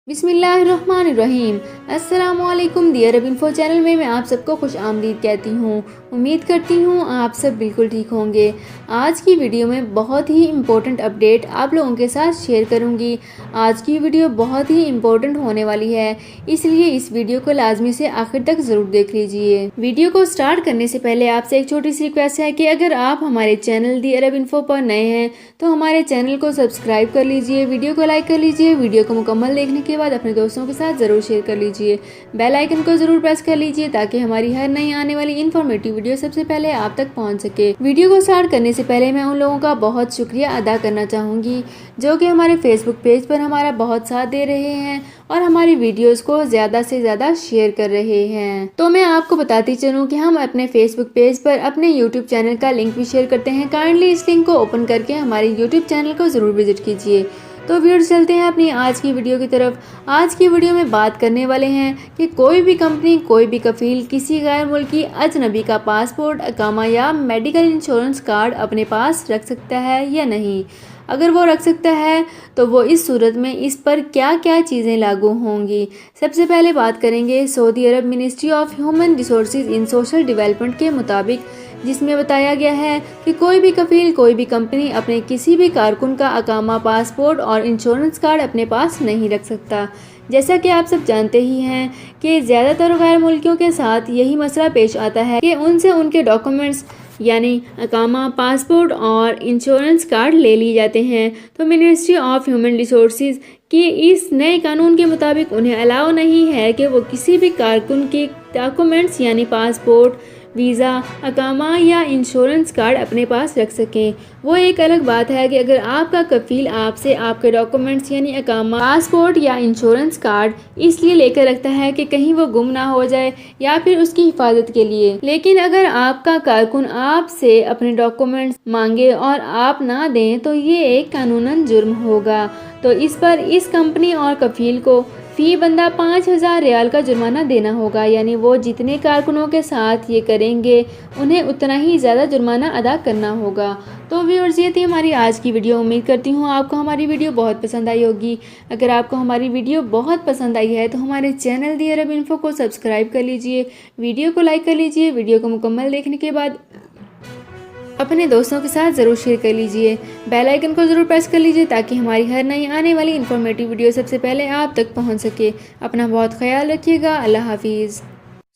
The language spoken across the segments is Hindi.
बिस्मिल्लाहिर्रहमानिर्रहीम। अस्सलामुअलैकुम डियर अरब इन्फो चैनल में मैं आप सबको खुश आमदीद कहती हूँ। उम्मीद करती हूँ आप सब बिल्कुल ठीक होंगे। आज की वीडियो में बहुत ही इम्पोर्टेंट अपडेट आप लोगों के साथ शेयर करूँगी। आज की वीडियो बहुत ही इम्पोर्टेंट होने वाली है, इसलिए इस वीडियो को लाजमी से आखिर तक ज़रूर देख लीजिए। वीडियो को स्टार्ट करने से पहले आपसे एक छोटी सी रिक्वेस्ट है कि अगर आप हमारे चैनल दी अरब इन्फो पर नए हैं तो हमारे चैनल को सब्सक्राइब कर लीजिए, वीडियो को लाइक कर लीजिए, वीडियो को मुकम्मल देखने के बाद अपने दोस्तों के साथ ज़रूर शेयर कर लीजिए। बेल आइकन को ज़रूर प्रेस कर लीजिए ताकि हमारी हर नई आने वाली इन्फॉर्मेटिव वीडियो सबसे पहले आप तक पहुंच सके। वीडियो को स्टार्ट करने से पहले मैं उन लोगों का बहुत शुक्रिया अदा करना चाहूँगी जो कि हमारे फेसबुक पेज पर हमारा बहुत साथ दे रहे हैं और हमारी वीडियोस को ज़्यादा से ज़्यादा शेयर कर रहे हैं। तो मैं आपको बताती चलूँ कि हम अपने फेसबुक पेज पर अपने यूट्यूब चैनल का लिंक भी शेयर करते हैं। काइंडली इस लिंक को ओपन करके हमारे यूट्यूब चैनल को ज़रूर विजिट कीजिए। तो व्यूअर्स, चलते हैं अपनी आज की वीडियो की तरफ। आज की वीडियो में बात करने वाले हैं कि कोई भी कंपनी, कोई भी कफील किसी गैर मुल्की अजनबी का पासपोर्ट, अकामा या मेडिकल इंश्योरेंस कार्ड अपने पास रख सकता है या नहीं। अगर वो रख सकता है तो वो इस सूरत में इस पर क्या क्या चीज़ें लागू होंगी। सबसे पहले बात करेंगे Saudi Arab ministry of human resources in social development के मुताबिक, जिसमें बताया गया है कि कोई भी कफील, कोई भी कंपनी अपने किसी भी कारकुन का अकामा, पासपोर्ट और इंश्योरेंस कार्ड अपने पास नहीं रख सकता। जैसा कि आप सब जानते ही हैं कि ज़्यादातर गैर मुल्कियों के साथ यही मसला पेश आता है कि उनसे उनके डॉक्यूमेंट्स यानी अकामा, पासपोर्ट और इंश्योरेंस कार्ड ले लिए जाते हैं। तो मिनिस्ट्री ऑफ ह्यूमन रिसोर्सेज की इस नए कानून के मुताबिक उन्हें अलाउ नहीं है कि वो किसी भी कारकुन के डॉक्यूमेंट्स यानी पासपोर्ट, वीज़ा, अकामा या इंश्योरेंस कार्ड अपने पास रख सकें। वो एक अलग बात है कि अगर आपका कफील आपसे आपके डॉक्यूमेंट्स यानी अकामा, पासपोर्ट या इंश्योरेंस कार्ड इसलिए लेकर रखता है कि कहीं वो गुम ना हो जाए या फिर उसकी हिफाजत के लिए। लेकिन अगर आपका कारकुन आपसे अपने डॉक्यूमेंट्स मांगे और आप ना दें तो ये एक कानूनन जुर्म होगा। तो इस पर इस कंपनी और कफील को फी बंदा 5,000 रियाल का जुर्माना देना होगा। यानी वो जितने कारकुनों के साथ ये करेंगे उन्हें उतना ही ज़्यादा जुर्माना अदा करना होगा। तो व्यूअर्स, ये थी हमारी आज की वीडियो। उम्मीद करती हूँ आपको हमारी वीडियो बहुत पसंद आई होगी। अगर आपको हमारी वीडियो बहुत पसंद आई है तो हमारे चैनल दी अरब इन्फो को सब्सक्राइब कर लीजिए, वीडियो को लाइक कर लीजिए, वीडियो को मुकम्मल देखने के बाद अपने दोस्तों के साथ ज़रूर शेयर कर लीजिए। बेल आइकन को ज़रूर प्रेस कर लीजिए ताकि हमारी हर नई आने वाली इन्फॉर्मेटिव वीडियो सबसे पहले आप तक पहुंच सके। अपना बहुत ख्याल रखिएगा। अल्लाह हाफिज़।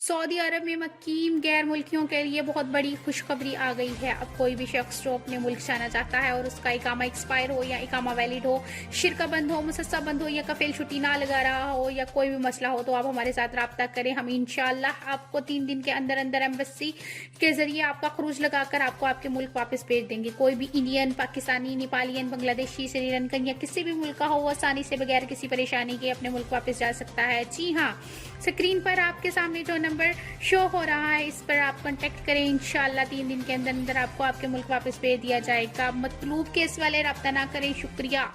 सऊदी अरब में मकीम गैर मुल्कियों के लिए बहुत बड़ी खुशखबरी आ गई है। अब कोई भी शख्स जो अपने मुल्क जाना चाहता है और उसका इकामा एक्सपायर हो या इकामा वैलिड हो, शिरका बंद हो, मुसस्सा बंद हो या कफील छुट्टी ना लगा रहा हो या कोई भी मसला हो तो आप हमारे साथ रब्ता करें। हम इंशाल्लाह आपको 3 दिन के अंदर अंदर एम्बेसी के जरिए आपका खरूज लगाकर आपको आपके मुल्क वापस भेज देंगे। कोई भी इंडियन, पाकिस्तानी, नेपालियन, बांग्लादेशी, श्रीलंकन या किसी भी मुल्क का हो, आसानी से बगैर किसी परेशानी के अपने मुल्क वापस जा सकता है। जी हाँ, स्क्रीन पर आपके सामने जो नंबर शो हो रहा है इस पर आप कांटेक्ट करें। इंशाल्लाह 3 दिन के अंदर अंदर आपको आपके मुल्क वापस भेज दिया जाएगा। मतलूब केस वाले रब्ता ना करें। शुक्रिया।